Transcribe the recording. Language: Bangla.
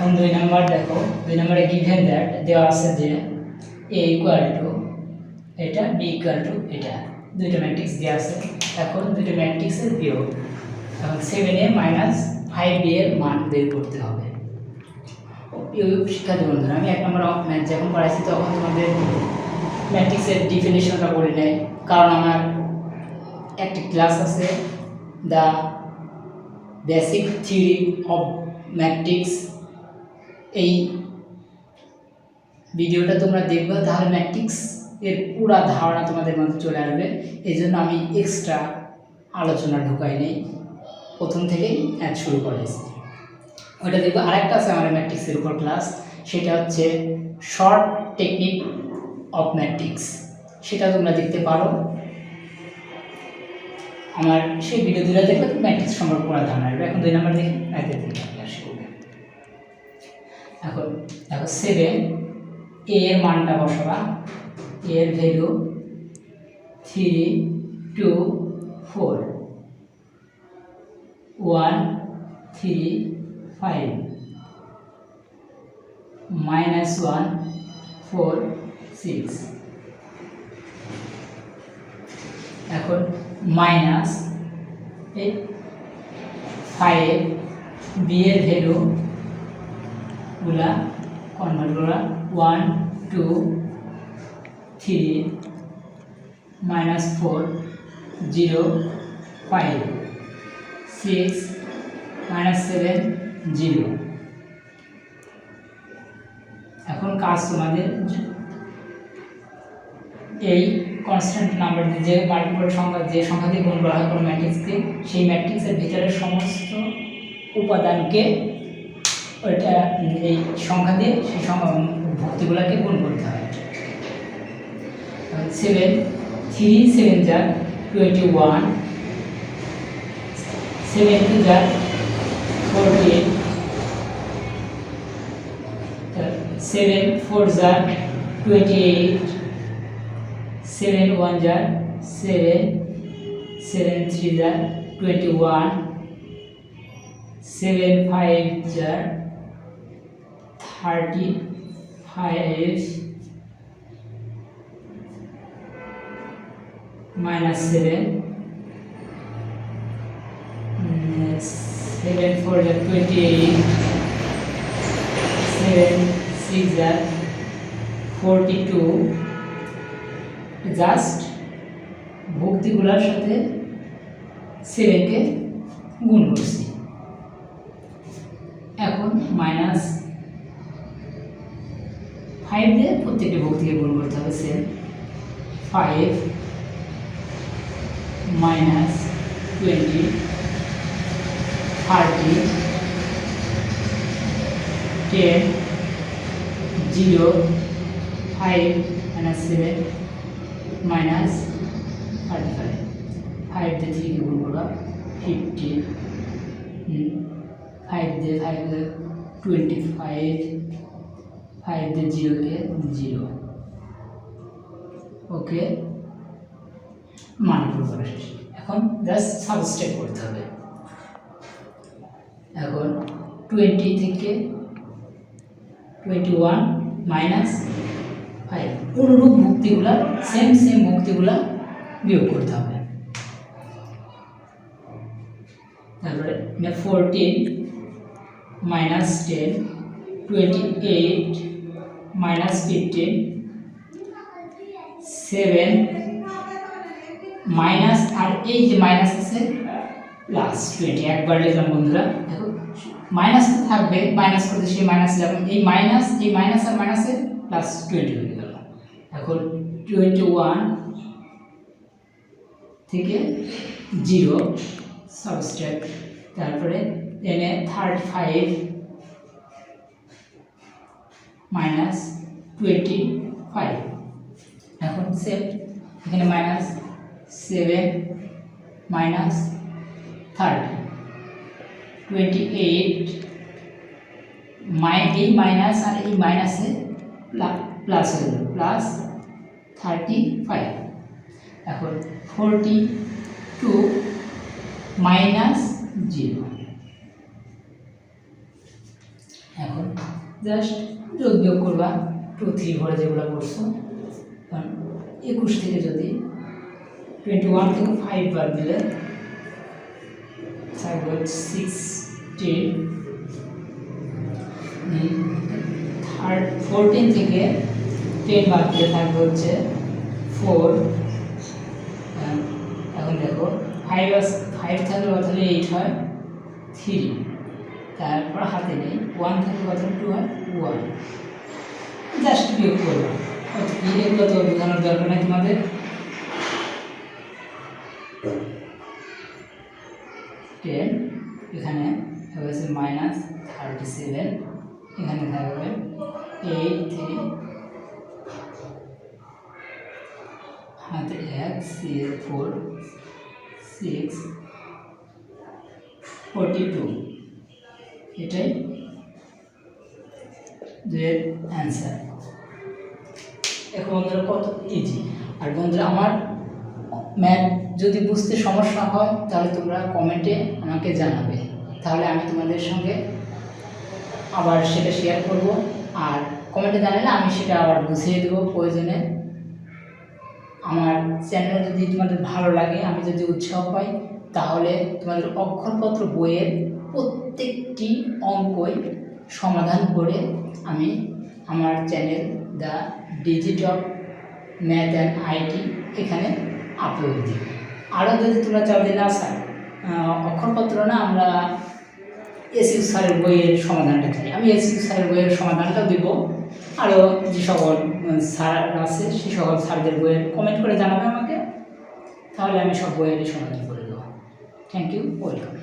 এখন 2 নাম্বার দেখো, 2 নম্বরে গিভেন দ্যাট দেওয়া আছে যে a ইকুয়াল টু এটা, b ইকুয়াল টু এটা, দুইটা ম্যাট্রিক্স দেওয়া আছে। এখন দুইটা ম্যাট্রিক্সের বিয়োগ, এখন 7a মাইনাস 5b এর মান বের করতে হবে। শিক্ষার্থী বন্ধুরা, আমি 1 নম্বর ম্যাথ যখন পড়াইছি তখন তোমাদের ম্যাট্রিক্সের ডিফিনিশনটা বলি নাই, কারণ আমার একটি ক্লাস আছে the basic theory of matrix, এই ভিডিওটা তোমরা দেখবে, তাহলে ম্যাট্রিক্স এর পুরো ধারণা তোমাদের মধ্যে চলে আসবে। এই জন্য আমি এক্সট্রা আলোচনা ঢুকাই নেই, প্রথম থেকেই ম্যাথ শুরু করেছি। ওইটা দেখবো। আরেকটা আছে আমার ম্যাট্রিক্সের উপর ক্লাস, সেটা হচ্ছে শর্ট টেকনিক অফ ম্যাট্রিক্স, সেটা তোমরা দেখতে পারো। আমার সেই ভিডিও দুটো দেখলে ম্যাট্রিক্স সম্পর্কে পুরো ধারণা আসবে। এখন 2 নম্বর দেখি, ম্যাথের দিকে আসি। এখন দেখো 7 a এর মানটা বসাবা, a এর ভ্যালু 3 2 4 1 3 5 -1 4 6। এখন মাইনাস 5 b এর ভ্যালু গুলা কনভার্ট করা 1 2 3 -4 0 5 6 -7 0। এখন কাজ তোমাদের এই কনস্ট্যান্ট নাম্বার যে মাল্টিপল সংখ্যা, যে সংখ্যা দিয়ে গুণ করা হয় কোনো ম্যাট্রিক্সকে, সেই ম্যাট্রিক্সের ভিতরের সমস্ত উপাদানকে ওইটা এই সংখ্যা দিয়ে সেই সংখ্যা ভুক্তিগুলোকে গুণ করতে হয়। 7 3 7 যা 21, 7 2 যা 14, 7 4 যা 28, 7 1 যা 7, 7 3 যা 21, 7 5 যা 35 -7, 7 4 যা 28, 7 6 যা 42। জাস্ট ভুক্তিগুলোর সাথে 7কে গুণ করছি। এখন -5 দিয়ে প্রত্যেকটি ভুক্তিকে গুণ করতে হবে। 5 -20 30 10 0 5 -7 -35 5 দিয়ে 3 কে গুণ করা 50 5 দিয়ে 25 5 দিয়ে 0 কে 0। ওকে, মান পুরো করা শেষ। এখন জাস্ট সাবস্ট্রাক্ট করতে হবে। এখন 20 থেকে 21 -5 অনুরূপ ভুক্তিগুলা সেম ভুক্তিগুলা বিয়োগ করতে হবে। তারপরে 14 -10 28 -15 7 মাইনাস, আর এই যে মাইনাস আছে প্লাস 20 একবার লিখলাম বন্ধুরা। দেখো মাইনাস তো থাকবে, মাইনাস করতে সেই মাইনাস যাবে, এই মাইনাস আর মাইনাসে প্লাস 20 হয়ে গেল। এখন 21 থেকে 0 সাবস্ট্রাক্ট, তারপরে এনে 35 -25। এখন সেভ, এখানে -7 -30 28 এই মাইনাস আর এই মাইনাসে প্লাস হয়ে গেল প্লাস 35। এখন 42 -0। এখন জাস্ট যোগ বিয়োগ করবা 2 3 ভরে যেগুলো করছো, কারণ 21 থেকে যদি 21 থেকে 5 বাদ দিলে থাকবে 16, 14 থেকে 10 বাদ দিলে থাকবে হচ্ছে 4। এখন দেখো 5 থাকলে তাহলে 8 হয় 3, তারপর হাতে নেই 1 থাকলে কত 2 হয় 1, জাস্ট বিয়োগ করবো। এগুলো তো বোঝানোর দরকার নেই তোমাদের। 10 এখানে হয়েছে -37, এখানে থাকবে 8 3 হাতে 1 4 6 42, এটাই দুয়ের অ্যান্সার। এখন বন্ধুরা কত ইজি। আর বন্ধুরা আমার ম্যাথ যদি বুঝতে সমস্যা হয় তাহলে তোমরা কমেন্টে আমাকে জানাবে, তাহলে আমি তোমাদের সঙ্গে আবার সেটা শেয়ার করব। আর কমেন্টে জানালে আমি সেটা আবার বুঝিয়ে দেবো প্রয়োজনে। আমার চ্যানেল যদি তোমাদের ভালো লাগে, আমি যদি উৎসাহ পাই, তাহলে তোমাদের অক্ষরপত্র বইয়ের প্রত্যেকটি অঙ্কই সমাধান করে আমি আমার channel the digit of math and IT এখানে আপলোড দিই। আরও যদি তোমরা চাও যে না স্যার অক্ষরপত্র না, আমরা এসএসসি স্যারের বইয়ের সমাধানটা চাই, আমি এসএসসি স্যারের বইয়ের সমাধানটাও দেবো। আরও যে সকল স্যার আছে সেই সকল স্যারদের বইয়ের কমেন্ট করে জানাবে আমাকে, তাহলে আমি সব বইয়েরই সমাধান করে দেবো। Thank you, welcome.